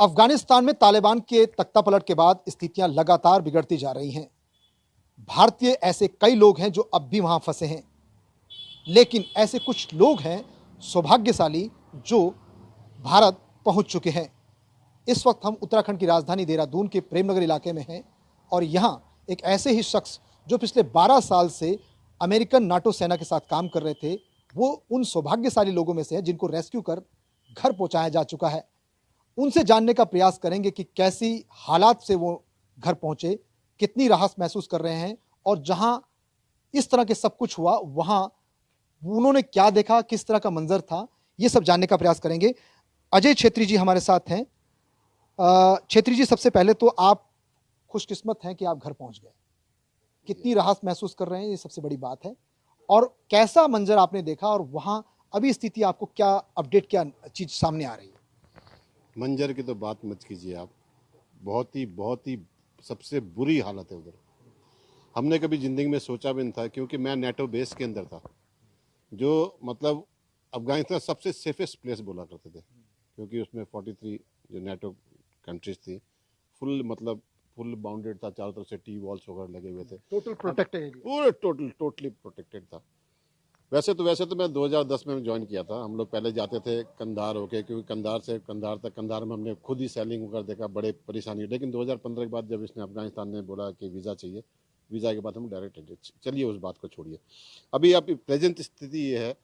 अफगानिस्तान में तालिबान के तख्तापलट के बाद स्थितियां लगातार बिगड़ती जा रही हैं। भारतीय ऐसे कई लोग हैं जो अब भी वहां फंसे हैं, लेकिन ऐसे कुछ लोग हैं सौभाग्यशाली जो भारत पहुंच चुके हैं। इस वक्त हम उत्तराखंड की राजधानी देहरादून के प्रेमनगर इलाके में हैं और यहां एक ऐसे ही शख्स जो पिछले 12 साल से अमेरिकन नाटो सेना के साथ काम कर रहे थे, वो उन सौभाग्यशाली लोगों में से हैं जिनको रेस्क्यू कर घर पहुंचाया जा चुका है। उनसे जानने का प्रयास करेंगे कि कैसी हालात से वो घर पहुंचे, कितनी राहत महसूस कर रहे हैं और जहां इस तरह के सब कुछ हुआ वहां उन्होंने क्या देखा, किस तरह का मंजर था, ये सब जानने का प्रयास करेंगे। अजय छेत्री जी हमारे साथ हैं। छेत्री जी, सबसे पहले तो आप खुशकिस्मत हैं कि आप घर पहुंच गए। कितनी राहत महसूस कर रहे हैं, ये सबसे बड़ी बात है। और कैसा मंजर आपने देखा और वहां अभी स्थिति आपको क्या अपडेट, क्या चीज सामने आ रही है? मंजर की तो बात मत कीजिए आप। बहुत ही सबसे बुरी हालत है उधर। हमने कभी ज़िंदगी में सोचा भी नहीं था, क्योंकि मैं नेटो बेस के अंदर था, जो मतलब अफगानिस्तान सबसे सेफेस्ट प्लेस बोला करते थे, क्योंकि उसमें 43 जो नेटो कंट्रीज थी, फुल बाउंडेड था, चारों तरफ से टी वॉल्स वगैरह लगे हुए थे, टोटल प्रोटेक्टेड, पूरे टोटली प्रोटेक्टेड था। वैसे तो मैं 2010 में ज्वाइन किया था। हम लोग पहले जाते थे कंधार होके, क्योंकि कंधार में हमने खुद ही सेलिंग वगैरह देखा, बड़े परेशानी। लेकिन 2015 के बाद जब इसने अफगानिस्तान ने बोला कि वीज़ा चाहिए, वीज़ा के बाद हम डायरेक्ट, चलिए उस बात को छोड़िए। अभी आप प्रेजेंट स्थिति ये है,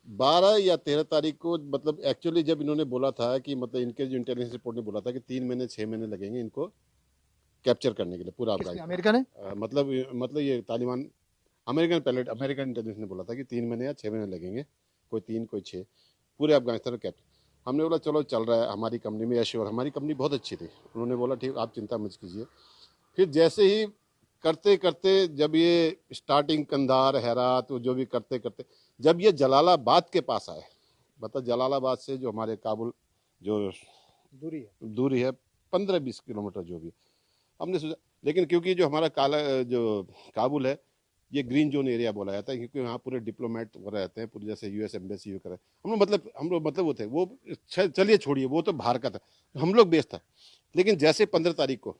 12 या 13 तारीख को, मतलब एक्चुअली जब इन्होंने बोला था कि मतलब इनके जो इंटेलिजेंस रिपोर्ट ने बोला था कि 3 महीने 6 महीने लगेंगे इनको कैप्चर करने के लिए पूरा अफगानिस्तान। अमेरिका ने मतलब ये तालिबान, अमेरिकन इंटेलिजेंस ने बोला था कि 3 महीने या 6 महीने लगेंगे, कोई 3 कोई 6, पूरे अफगानिस्तान में कैप्चर। हमने बोला चलो चल रहा है, हमारी कंपनी में यश, और हमारी कंपनी बहुत अच्छी थी। उन्होंने बोला ठीक, आप चिंता मत कीजिए। फिर जैसे ही करते करते जब ये स्टार्टिंग कंधार, हेरात, जो भी करते करते जब ये जलालाबाद के पास आए, मतलब जलालाबाद से जो हमारे काबुल जो दूरी है 15-20 किलोमीटर जो भी, हमने सोचा। लेकिन क्योंकि जो हमारा काबुल है, ये ग्रीन जोन एरिया बोला जाता है, क्योंकि वहाँ पूरे डिप्लोमेट वगैरह रहते हैं, पूरे जैसे यूएस एम्बेसी वगैरह। हम लोग मतलब वो थे, वो चलिए छोड़िए, वो तो बाहर का था, हम लोग बेस था। लेकिन जैसे 15 तारीख को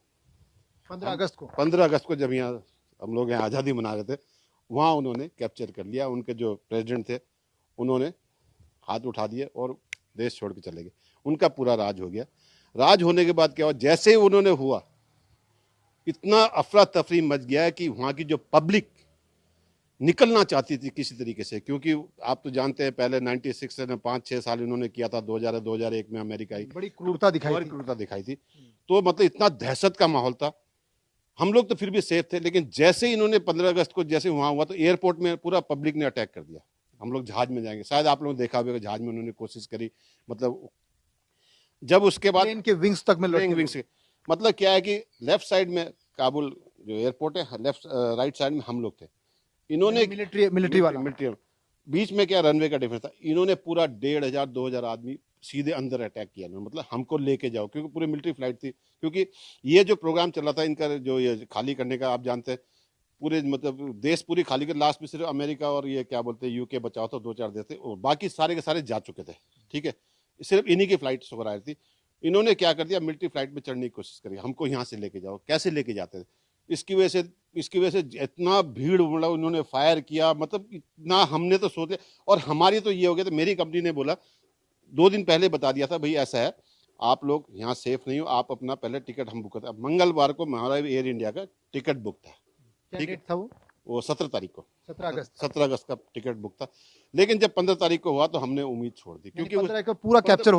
15 अगस्त को जब यहाँ हम लोग यहाँ आज़ादी मना रहे थे, वहाँ उन्होंने कैप्चर कर लिया। उनके जो प्रेसिडेंट थे उन्होंने हाथ उठा दिए और देश छोड़ के चले गए। उनका पूरा राज हो गया। राज होने के बाद क्या हुआ, जैसे ही उन्होंने हुआ, इतना अफरा तफरी मच गया है कि वहाँ की जो पब्लिक निकलना चाहती थी किसी तरीके से, क्योंकि आप तो जानते हैं पहले 96 से 5-6 साल इन्होंने किया था, 2001 में अमेरिका आई, बड़ी क्रूरता दिखाई थी। तो मतलब इतना दहशत का माहौल था। हम लोग तो फिर भी सेफ थे, लेकिन जैसे ही इन्होंने 15 अगस्त को जैसे वहाँ हुआ, तो एयरपोर्ट में पूरा पब्लिक ने अटैक कर दिया। हम लोग जहाज में जाएंगे, शायद आप लोगों ने देखा होगा, जहाज में उन्होंने कोशिश करी, मतलब जब उसके बाद प्लेन के विंग्स तक में विंग्स, मतलब क्या है कि लेफ्ट साइड में काबुल जो एयरपोर्ट है, राइट साइड में हम लोग थे। इन्होंने मिलिट्री बीच में क्या रनवे का डिफरेंस था, इन्होंने पूरा 1500-2000 आदमी सीधे अंदर अटैक किया, मतलब हमको लेके जाओ, क्योंकि पूरी मिलिट्री फ्लाइट थी। क्योंकि ये जो प्रोग्राम चला था इनका, जो ये खाली करने का, आप जानते हैं पूरे मतलब देश पूरी खाली कर, लास्ट में सिर्फ अमेरिका और ये क्या बोलते हैं यूके बचाओ तो 2-4 देश थे, और बाकी सारे के सारे जा चुके थे। ठीक है, सिर्फ इन्हीं की फ्लाइट वगैरह आई थी। इन्होंने क्या कर दिया, मिलिट्री फ्लाइट में चढ़ने की कोशिश करी, हमको यहाँ से लेके जाओ। कैसे लेके जाते थे, इसकी वजह से इतना भीड़ उमड़ा, उन्होंने फायर किया, मतलब इतना हमने तो सोचे। और हमारी तो ये हो गया था, मेरी कंपनी ने बोला 2 दिन पहले बता दिया था, भाई ऐसा है, आप लोग यहाँ सेफ नहीं हो, आप अपना पहले टिकट हम बुक करते हैं। मंगलवार को हमारा एयर इंडिया का टिकट बुक था। ठीक है, वो 17 तारीख को, 17 अगस्त का टिकट बुक था। लेकिन जब 15 तारीख को हुआ तो हमने उम्मीद छोड़ दी, क्योंकि 15 को पूरा कैप्चर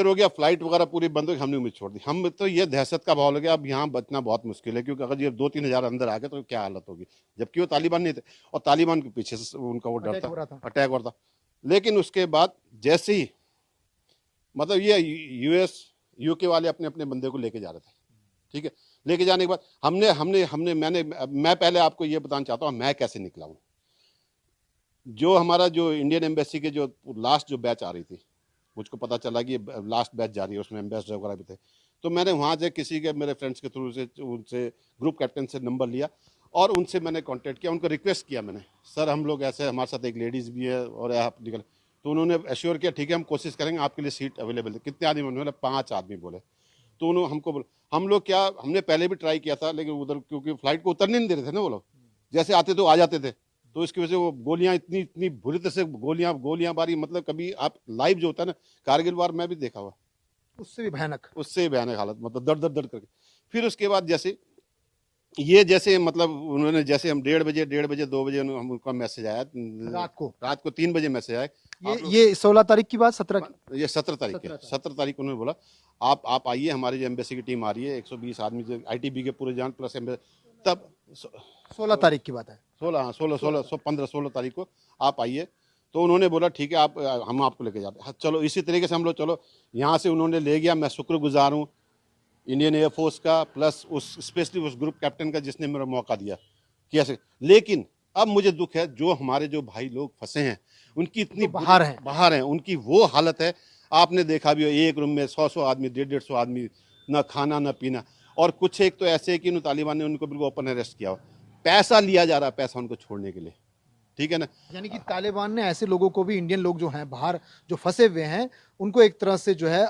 हो गया, फ्लाइट वगैरह पूरी बंद हो गई, हमने उम्मीद छोड़ दी। हम तो ये दहशत का माहौल हो गया, अब यहाँ बचना बहुत मुश्किल है, क्योंकि अगर ये 2-3 हजार अंदर आ गए तो क्या हालत होगी, जबकि वो तालिबान नहीं थे, और तालिबान के पीछे से उनका वो डर था, अटैक हो रहा था। लेकिन उसके बाद जैसे ही मतलब ये यूएस यूके वाले अपने अपने बंदे को लेके जा रहे थे, ठीक है, लेके जाने के बाद मैं पहले आपको ये बताना चाहता हूँ मैं कैसे निकला हूँ। जो हमारा जो इंडियन एम्बेसी के जो लास्ट जो बैच आ रही थी, मुझको पता चला कि लास्ट बैच जा रही है, उसमें एम्बेसडर वगैरह भी थे। तो मैंने वहाँ से किसी के, मेरे फ्रेंड्स के थ्रू से, उनसे ग्रुप कैप्टन से नंबर लिया और उनसे मैंने कांटेक्ट किया, उनको रिक्वेस्ट किया मैंने, सर हम लोग ऐसे, हमारे साथ एक लेडीज़ भी है और आप निकल। तो उन्होंने एश्योर किया, ठीक है हम कोशिश करेंगे, आपके लिए सीट अवेलेबल है। कितने आदमी? उन्होंने 5 आदमी बोले। तो उन्होंने हमको हम लोग क्या, हमने पहले भी ट्राई किया था, लेकिन उधर क्योंकि फ्लाइट को उतरने नहीं दे रहे थे ना वो लोग, जैसे आते तो आ जाते थे, तो इसकी वजह से वो गोलियां इतनी इतनी बुरी तरह से गोलियां मारी, मतलब कभी आप लाइव जो होता है ना, कारगिल वार मैं भी देखा हुआ, उससे भी भयानक। उससे भयानक हालत, मतलब दर्द दर्द दर्द करके। फिर उसके बाद जैसे ये जैसे मतलब उन्होंने जैसे हम 1:30 2 बजे हम उनका मैसेज आया, रात को 3 बजे मैसेज आया। ये 16 तारीख की बात, 17 ये 17 तारीख है, 17 तारीख को उन्होंने बोला आप आइए, हमारी जो एम्बेसी की टीम आ रही है, 120 आदमी जो ITB के पूरे जान प्लस तब 16 तारीख की बात है, 16 तारीख को आप आइए। तो उन्होंने बोला ठीक है, आप हम आपको लेके जाते हैं। हाँ, चलो इसी तरीके से हम लोग, चलो यहाँ से उन्होंने ले गया। मैं शुक्रगुजार हूँ इंडियन एयरफोर्स का, प्लस उस स्पेशली उस ग्रुप कैप्टन का जिसने मेरा मौका दिया कि ऐसे। लेकिन अब मुझे दुख है, जो हमारे जो भाई लोग फंसे हैं, उनकी इतनी बाहर हैं, उनकी वो हालत है। आपने देखा भी हो, एक रूम में 100 आदमी, 150 आदमी, ना खाना ना पीना। और कुछ एक तो ऐसे कि तालिबान ने उनको बिल्कुल ओपन अरेस्ट किया, पैसा लिया जा रहा है, पैसा उनको छोड़ने के लिए, ठीक है ना। यानी कि तालिबान ने ऐसे लोगों को भी, इंडियन लोग जो हैं बाहर जो फंसे हुए हैं, उनको एक तरह से जो है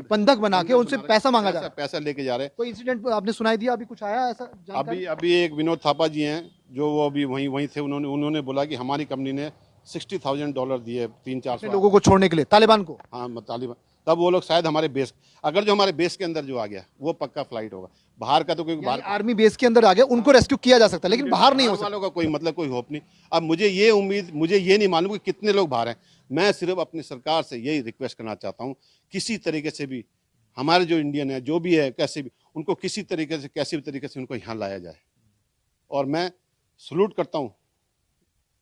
बंधक बना के उनसे पैसा मांगा जा रहा है, पैसा लेके जा रहे हैं। कोई इंसिडेंट आपने सुनाई दिया, अभी कुछ आया ऐसा जानकारी? अभी एक विनोद थापा जी हैं, जो वो अभी वहीं थे। उन्होंने बोला कि हमारी कंपनी ने $60,000 दिए 300-400 लोगों को छोड़ने के लिए, तालिबान को। हाँ, तालिबान। तब वो लोग शायद हमारे बेस, अगर जो हमारे बेस के अंदर जो आ गया वो पक्का फ्लाइट होगा। बाहर का तो क्योंकि बाहर आर्मी बेस के अंदर आ गया, उनको रेस्क्यू किया जा सकता है, लेकिन बाहर नहीं हो सकता वालों का कोई मतलब कोई होप नहीं। अब मुझे ये नहीं मालूम कि कितने लोग बाहर हैं। मैं सिर्फ अपनी सरकार से यही रिक्वेस्ट करना चाहता हूँ, किसी तरीके से भी हमारे जो इंडियन है, जो भी है, कैसे भी उनको किसी तरीके से, कैसी भी तरीके से उनको यहाँ लाया जाए। और मैं सल्यूट करता हूँ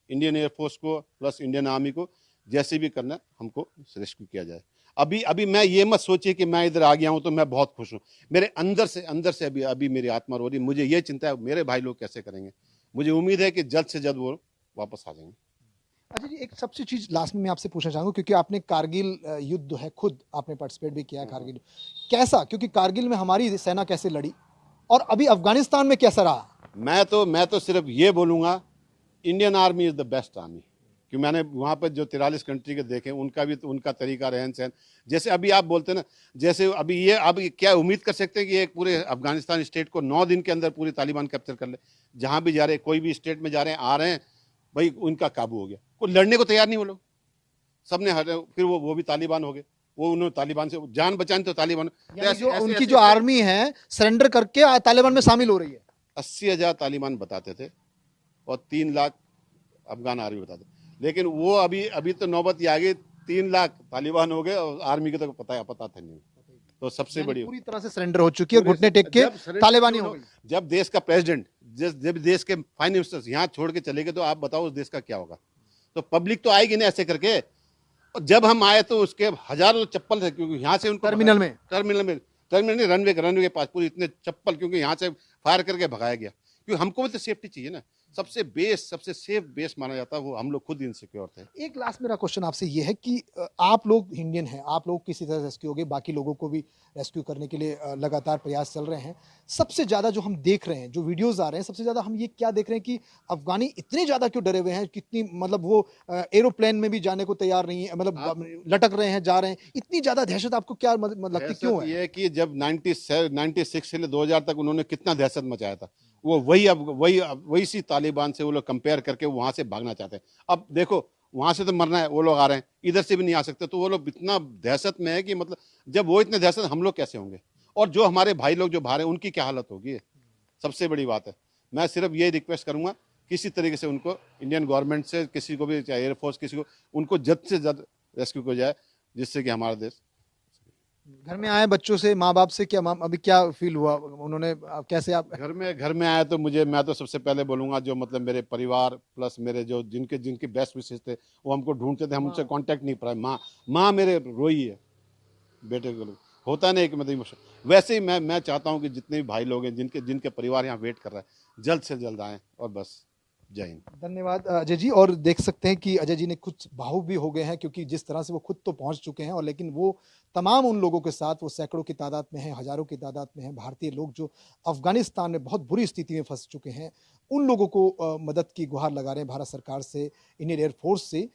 इंडियन एयरफोर्स को, प्लस इंडियन आर्मी को, जैसे भी करना हमको रेस्क्यू किया जाए। अभी मैं ये मत सोचिए कि मैं इधर आ गया हूं तो मैं बहुत खुश हूं। मेरे अंदर से अभी मेरी आत्मा रो रही है। मुझे ये चिंता है मेरे भाई लोग कैसे करेंगे। मुझे उम्मीद है कि जल्द से जल्द वो वापस आ जाएंगे। अच्छा जी, एक सबसे चीज लास्ट में मैं आपसे पूछना चाहूंगा, क्योंकि आपने कारगिल युद्ध है, खुद आपने पार्टिसिपेट भी किया कारगिल, कैसा, क्योंकि कारगिल में हमारी सेना कैसे लड़ी और अभी अफगानिस्तान में कैसा रहा? मैं तो सिर्फ ये बोलूंगा, Indian army is the best army. कि मैंने वहाँ पर जो 43 कंट्री के देखे, उनका भी उनका तरीका रहन सहन, जैसे अभी आप बोलते हैं ना, जैसे अभी ये अब क्या उम्मीद कर सकते हैं कि एक पूरे अफगानिस्तान स्टेट को 9 दिन के अंदर पूरी तालिबान कैप्चर कर ले। जहाँ भी जा रहे हैं, कोई भी स्टेट में जा रहे हैं, आ रहे हैं, भाई उनका काबू हो गया। कोई लड़ने को तैयार नहीं वो लोग, सबने हटे। फिर वो भी तालिबान हो गए। वो उन्होंने तालिबान से जान बचानी, तो तालिबान उनकी जो आर्मी है सरेंडर करके तालिबान में शामिल हो रही है। 80,000 तालिबान बताते थे और 3 लाख अफगान आर्मी बताते। लेकिन वो अभी तो नौबत ही आ गई, 3 लाख तालिबान हो गए और आर्मी को तो पता था नहीं। तो सबसे बड़ी पूरी तरह से सरेंडर हो चुकी है, घुटने टेक के तालिबानी हो गई। जब देश का प्रेसिडेंट, जब देश के फाइनल मिनिस्टर्स यहाँ छोड़ के चले गए, तो आप बताओ उस देश का क्या होगा। तो पब्लिक तो आएगी ना ऐसे करके। और जब हम आए तो उसके हजारों चप्पल थे, क्योंकि यहाँ से उनको टर्मिनल में नहीं, रनवे के पास पूरे इतने चप्पल, क्योंकि यहाँ से फायर करके भगाया गया। क्योंकि हमको भी तो सेफ्टी चाहिए ना। सबसे सेफ बेस माना जाता है वो, हम लोग खुद इनसिक्योर थे। एक लास्ट मेरा क्वेश्चन आपसे ये है कि आप लोग इंडियन हैं, आप लोग किसी तरह रेस्क्यू हो गए, बाकी लोगों को भी रेस्क्यू करने के लिए लगातार प्रयास चल रहे हैं। सबसे ज़्यादा जो हम देख रहे हैं, जो वीडियोस आ रहे हैं, सबसे ज़्यादा हम ये क्या देख रहे हैं कि अफगानी इतने ज़्यादा क्यों डरे हुए हैं, कितनी मतलब वो एरोप्लेन में भी जाने को तैयार नहीं है, मतलब लटक रहे हैं, जा रहे हैं। इतनी ज़्यादा दहशत आपको क्या लगती, क्यों है? ये कि जब 96 से 2000 तक उन्होंने कितना दहशत मचाया था, वो वही सी तालिबान से वो लोग कंपेयर करके वहां से भागना चाहते हैं। अब देखो, वहां से तो मरना है, वो लोग आ रहे हैं, इधर से भी नहीं आ सकते। तो वो लोग इतना दहशत में है कि मतलब जब वो इतने दहशत, हम लोग कैसे होंगे। और जो हमारे भाई लोग जो बाहर हैं, उनकी क्या हालत होगी, सबसे बड़ी बात है। मैं सिर्फ ये रिक्वेस्ट करूंगा, किसी तरीके से उनको इंडियन गवर्नमेंट से, किसी को भी, चाहे एयरफोर्स, किसी को, उनको जल्द से जल्द रेस्क्यू हो जाए, जिससे कि हमारा देश। घर में आए बच्चों से, माँ बाप से, क्या अभी क्या फील हुआ, उन्होंने कैसे आप घर में आए तो मैं तो सबसे पहले बोलूंगा, जो मतलब मेरे परिवार प्लस मेरे जो जिनके बेस्ट विशेष थे, वो हमको ढूंढते थे, हम उनसे कांटेक्ट नहीं पाए। माँ मेरे रोई है बेटे को, होता नहीं कि मतलब। वैसे ही मैं चाहता हूँ कि जितने भी भाई लोग हैं, जिनके परिवार यहाँ वेट कर रहा है, जल्द से जल्द आए। और बस, जय हिंद। धन्यवाद अजय जी। और देख सकते हैं कि अजय जी ने कुछ भावुक भी हो गए हैं, क्योंकि जिस तरह से वो खुद तो पहुंच चुके हैं, और लेकिन वो तमाम उन लोगों के साथ, वो सैकड़ों की तादाद में हैं, हजारों की तादाद में हैं, भारतीय लोग जो अफगानिस्तान में बहुत बुरी स्थिति में फंस चुके हैं, उन लोगों को मदद की गुहार लगा रहे हैं भारत सरकार से, इंडियन एयरफोर्स से।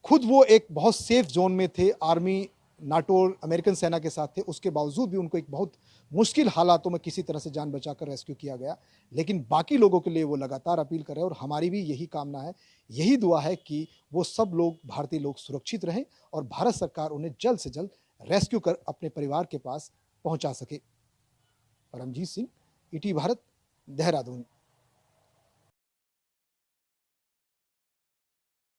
खुद वो एक बहुत सेफ जोन में थे, आर्मी नाटो और अमेरिकन सेना के साथ थे, उसके बावजूद भी उनको एक बहुत मुश्किल हालातों में किसी तरह से जान बचाकर रेस्क्यू किया गया। लेकिन बाकी लोगों के लिए वो लगातार अपील कर रहे हैं और हमारी भी यही कामना है, यही दुआ है कि वो सब लोग, भारतीय लोग सुरक्षित रहें और भारत सरकार उन्हें जल्द से जल्द रेस्क्यू कर अपने परिवार के पास पहुंचा सके। परमजीत सिंह, ईटी भारत, देहरादून।